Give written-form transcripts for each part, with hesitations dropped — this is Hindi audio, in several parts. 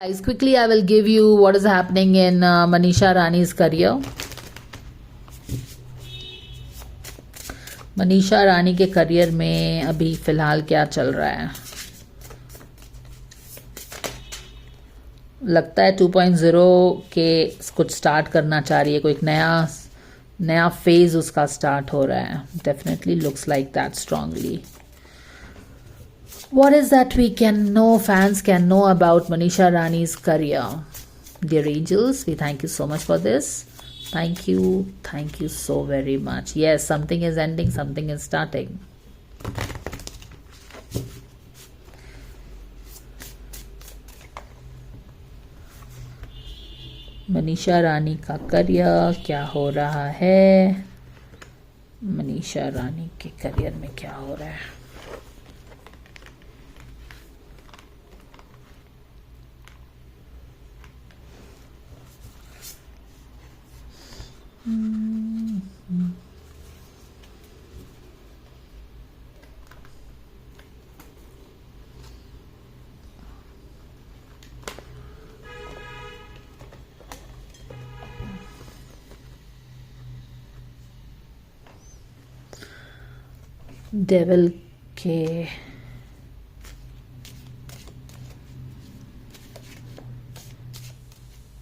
Guys, quickly I will give you what is happening in Manisha Rani's career. Manisha Rani के करियर में अभी फिलहाल क्या चल रहा है? लगता है 2.0 के कुछ स्टार्ट करना चाह रही है, कोई एक नया फेज उसका स्टार्ट हो रहा है. Definitely looks like that strongly. What is that we can know, fans can know about Manisha Rani's career? Dear angels, we thank you so much for this. Thank you so very much. Yes, something is ending, something is starting. Manisha Rani का करियर क्या हो रहा है? मनीषा रानी के करियर में क्या हो रहा है? डेविल के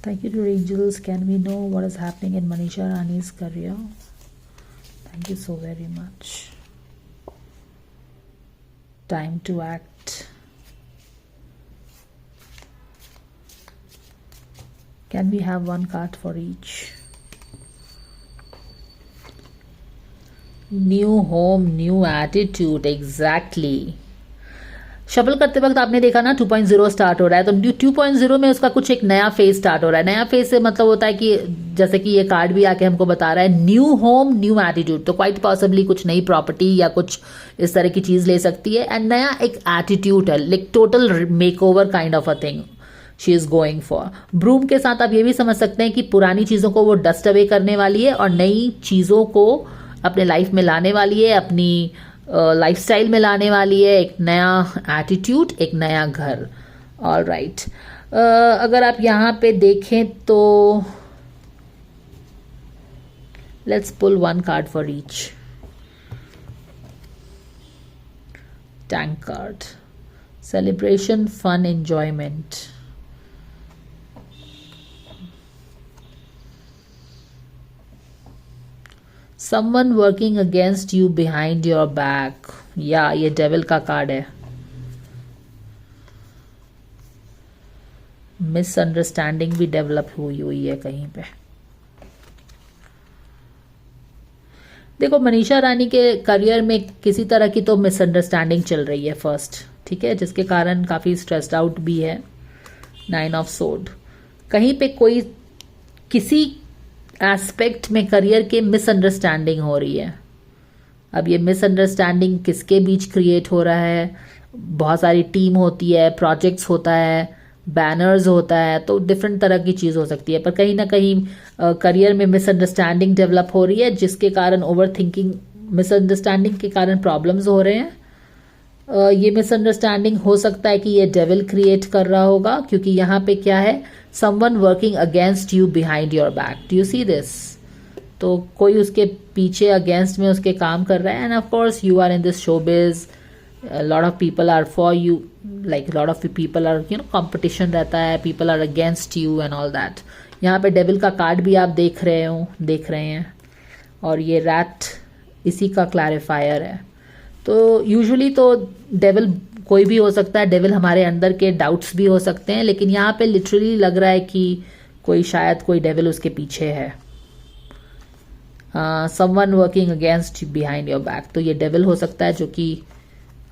Thank you to angels. Can we know what is happening in Manisha Rani's career? Thank you so very much. Time to act. Can we have one card for each? New home, new attitude. Exactly. Shuffle करते वक्त आपने देखा ना 2.0 स्टार्ट हो रहा है, तो 2.0 में उसका कुछ एक नया फेज स्टार्ट हो रहा है. नया फेज से मतलब होता है कि जैसे कि ये कार्ड भी आके हमको बता रहा है न्यू होम न्यू एटीट्यूड, तो क्वाइट पॉसिबली कुछ नई प्रॉपर्टी या कुछ इस तरह की चीज ले सकती है. एंड नया एक एटीट्यूड है, like total makeover kind of a thing she is going for. Broom के साथ आप ये भी समझ सकते हैं कि पुरानी चीजों को वो डस्ट अवे करने वाली है और नई चीजों को अपने लाइफ में लाने वाली है, अपनी लाइफस्टाइल में लाने वाली है. एक नया एटीट्यूड, एक नया घर. All right. अगर आप यहाँ पे देखें तो let's pull one card for each. Tank card. Celebration, fun, enjoyment. Someone working against you behind your back. या ये डेविल का कार्ड है. मिसअंडरस्टैंडिंग भी डेवलप हुई है कहीं पे. देखो मनीषा रानी के करियर में किसी तरह की तो मिसअंडरस्टैंडिंग चल रही है फर्स्ट, ठीक है, जिसके कारण काफी स्ट्रेस्ड आउट भी है. 9 ऑफ सोर्ड. कहीं पे कोई किसी एस्पेक्ट में करियर के मिसअंडरस्टैंडिंग हो रही है. अब ये मिसअंडरस्टैंडिंग किसके बीच क्रिएट हो रहा है? बहुत सारी टीम होती है, प्रोजेक्ट्स होता है, बैनर्स होता है, तो डिफरेंट तरह की चीज़ हो सकती है. पर कहीं ना कहीं करियर में मिसअंडरस्टैंडिंग डेवलप हो रही है, जिसके कारण ओवर थिंकिंग, मिसअंडरस्टैंडिंग के कारण प्रॉब्लम्स हो रहे हैं. ये मिसअंडरस्टैंडिंग हो सकता है कि ये डेविल क्रिएट कर रहा होगा, क्योंकि यहाँ पे क्या है, someone working against you behind your back. Do you see this? तो कोई उसके पीछे अगेंस्ट में उसके काम कर रहा है. And of course you are in this showbiz, lot of people are for you, like lot of people are competition रहता है, people are against you and all that. यहाँ पे डेविल का कार्ड भी आप देख रहे हैं और ये रैट इसी का क्लैरिफायर है. तो यूजुअली तो डेविल कोई भी हो सकता है, डेविल हमारे अंदर के डाउट्स भी हो सकते हैं, लेकिन यहाँ पे लिटरली लग रहा है कि शायद कोई डेविल उसके पीछे है. Someone working against behind your back. तो ये डेविल हो सकता है जो कि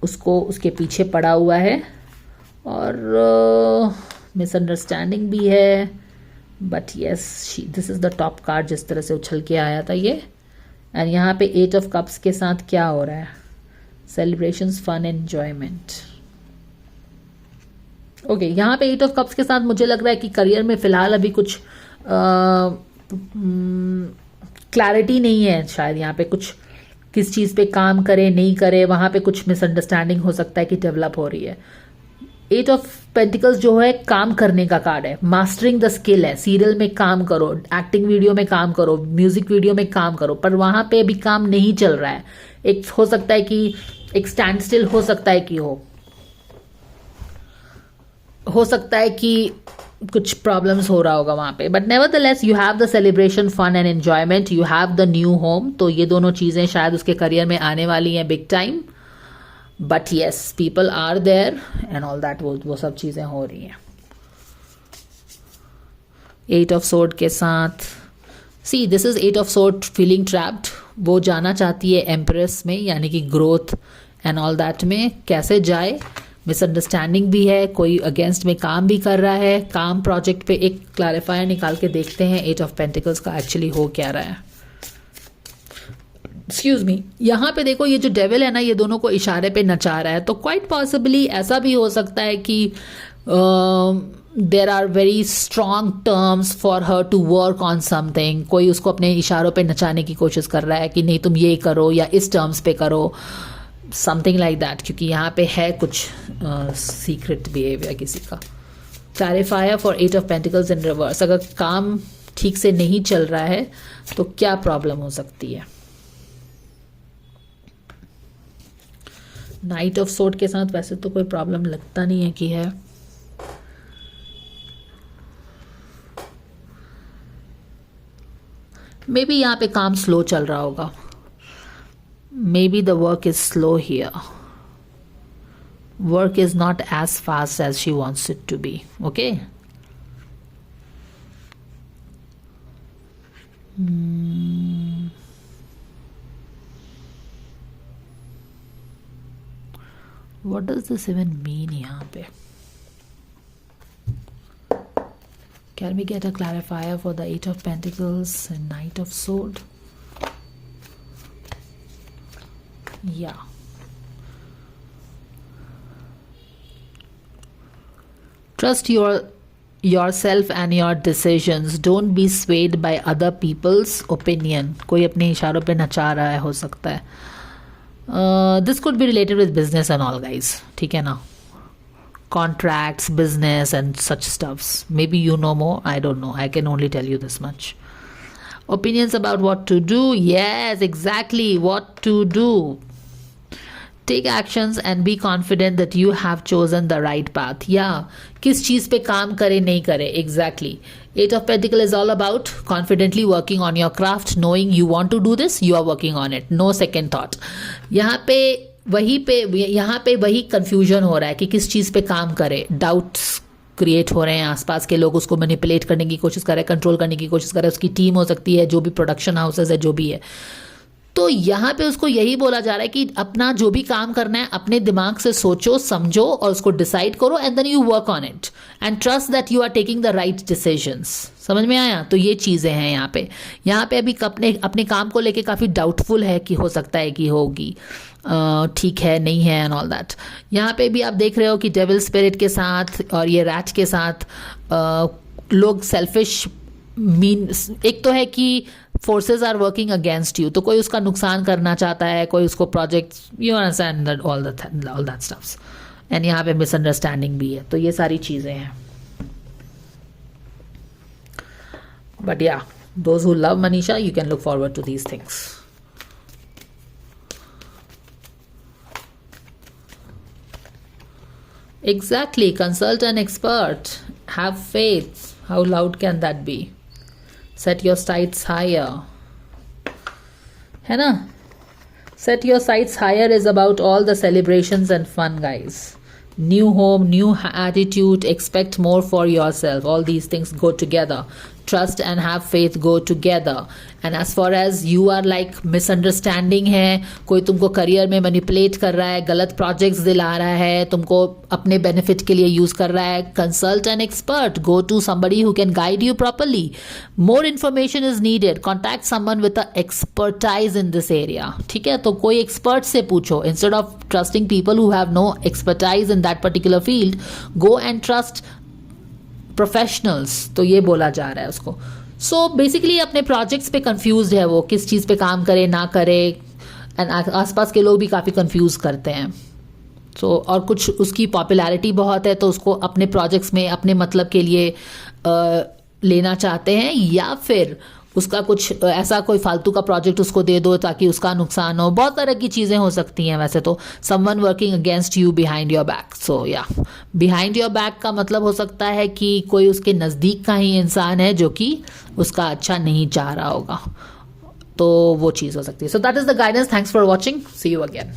उसके पीछे पड़ा हुआ है. और मिसअंडरस्टैंडिंग भी है. But yes, this is the top card जिस तरह से उछल के आया था ये. एंड यहाँ पे 8 ऑफ कप्स के साथ क्या हो रहा है? Celebrations, fun, enjoyment. ओके, यहाँ पे 8 ऑफ कप्स के साथ मुझे लग रहा है कि करियर में फिलहाल अभी कुछ क्लैरिटी नहीं है. शायद यहाँ पे कुछ किस चीज़ पे काम करे नहीं करे, वहाँ पे कुछ मिसअंडरस्टैंडिंग हो सकता है कि डेवलप हो रही है. एट ऑफ पेंटिकल्स जो है काम करने का कार्ड है, मास्टरिंग द स्किल है, सीरियल में काम करो, एक्टिंग वीडियो में काम करो, म्यूजिक वीडियो में काम करो, पर वहां पे अभी काम नहीं चल रहा है। एक हो सकता है कि एक स्टैंड स्टिल हो सकता है कि हो सकता है कि कुछ प्रॉब्लम्स हो रहा होगा वहां पे, but nevertheless you have the celebration, fun and enjoyment, you have the new home. तो ये दोनों चीजें शायद उसके करियर में आने वाली हैं big time, but yes people are there and all that, वो सब चीजें हो रही हैं। एट ऑफ सोर्ड के साथ see this is eight of sword feeling trapped. वो जाना चाहती है एम्प्रेस में, यानी कि ग्रोथ एंड ऑल दैट में कैसे जाए। मिसअंडरस्टैंडिंग भी है, कोई अगेंस्ट में काम भी कर रहा है, काम प्रोजेक्ट पे एक क्लैरिफायर निकाल के देखते हैं एट ऑफ पेंटिकल्स का एक्चुअली हो क्या रहा है। एक्सक्यूज मी, यहाँ पे देखो ये जो डेविल है ना, ये दोनों को इशारे पे नचा रहा है, तो क्वाइट पॉसिबली ऐसा भी हो सकता है कि there are very strong terms for her to work on something. कोई उसको अपने इशारों पे नचाने की कोशिश कर रहा है कि नहीं तुम ये करो या इस टर्म्स पे करो, समथिंग लाइक दैट, क्योंकि यहाँ पे है कुछ सीक्रेट बिहेवियर किसी का। Clarifier for eight of pentacles in reverse, अगर काम ठीक से नहीं चल रहा है तो क्या प्रॉब्लम हो सकती है। नाइट ऑफ सोर्ड के साथ वैसे तो कोई प्रॉब्लम लगता नहीं है कि है। मे बी यहाँ पे काम स्लो चल रहा होगा, maybe the work is slow here, work is not as fast as she wants it to be, okay? What does this even mean यहाँ पे? Can we get a clarifier for the Eight of Pentacles and Knight of Sword? Yeah. Trust yourself and your decisions. Don't be swayed by other people's opinion. कोई अपने इशारों पे नचा रहा है, हो सकता है. This could be related with business and all, guys. ठीक है ना? Contracts, business and such stuffs. Maybe you know more. I don't know. I can only tell you this much. Opinions about what to do. Yes, exactly. What to do. Take actions and be confident that you have chosen the right path. Yeah, किस चीज पे काम करे नहीं करे. Exactly. Eight of Pentacles is all about confidently working on your craft, knowing you want to do this, you are working on it. No second thought. यहाँ पे वही कंफ्यूजन हो रहा है कि किस चीज पे काम करे. डाउट्स क्रिएट हो रहे हैं, आसपास के लोग उसको मैनिपुलेट करने की कोशिश कर रहे हैं, कंट्रोल करने की कोशिश कर रहे हैं. उसकी टीम हो सकती है, जो भी प्रोडक्शन हाउसेस है, जो भी है. तो यहाँ पे उसको यही बोला जा रहा है कि अपना जो भी काम करना है अपने दिमाग से सोचो, समझो और उसको डिसाइड करो and then you work on it and trust that you are taking the right decisions. समझ में आया? तो ये चीज़ें हैं यहाँ पे अभी अपने काम को लेके काफ़ी डाउटफुल है कि हो सकता है कि होगी, ठीक है नहीं है एंड ऑल दैट. यहाँ पे भी आप देख रहे हो कि डेविल स्पिरिट के साथ और ये रैट के साथ लोग सेल्फिश एक तो है कि forces are working against you, तो कोई उसका नुकसान करना चाहता है, कोई उसको project, you understand that all that stuffs. And यहाँ पे मिसअंडरस्टैंडिंग भी है. तो ये सारी चीजें हैं. But yeah those who love Manisha, you can look forward to these things. Exactly. Consult an expert. Have faith. How loud can that be? Set your sights higher. है ना? Set your sights higher is about all the celebrations and fun, guys. New home, new attitude, expect more for yourself. All these things go together. Trust and have faith go together. And as far as you are like misunderstanding है, कोई तुमको करियर में मैनिपुलेट कर रहा है, गलत प्रोजेक्ट्स दिला रहा है, तुमको अपने बेनिफिट के लिए यूज कर रहा है, consult an expert. Go to somebody who can guide you properly. More information is needed. Contact someone with a expertise in this area. ठीक है? तो कोई एक्सपर्ट से पूछो. Instead of trusting people who have no expertise in that particular field, go and trust professionals. तो ये बोला जा रहा है उसको. सो बेसिकली अपने प्रोजेक्ट्स पे कंफ्यूज्ड है वो, किस चीज़ पे काम करे ना करे. एंड आसपास के लोग भी काफ़ी कंफ्यूज करते हैं. सो और कुछ उसकी पॉपुलैरिटी बहुत है तो उसको अपने प्रोजेक्ट्स में अपने मतलब के लिए लेना चाहते हैं, या फिर उसका कुछ ऐसा कोई फालतू का प्रोजेक्ट उसको दे दो ताकि उसका नुकसान हो। बहुत तरह की चीज़ें हो सकती हैं वैसे तो। Someone working against you behind your back. So या बिहाइंड योर बैक का मतलब हो सकता है कि कोई उसके नज़दीक का ही इंसान है जो कि उसका अच्छा नहीं चाह रहा होगा, तो वो चीज़ हो सकती है। So that is the guidance. Thanks for watching, see you again.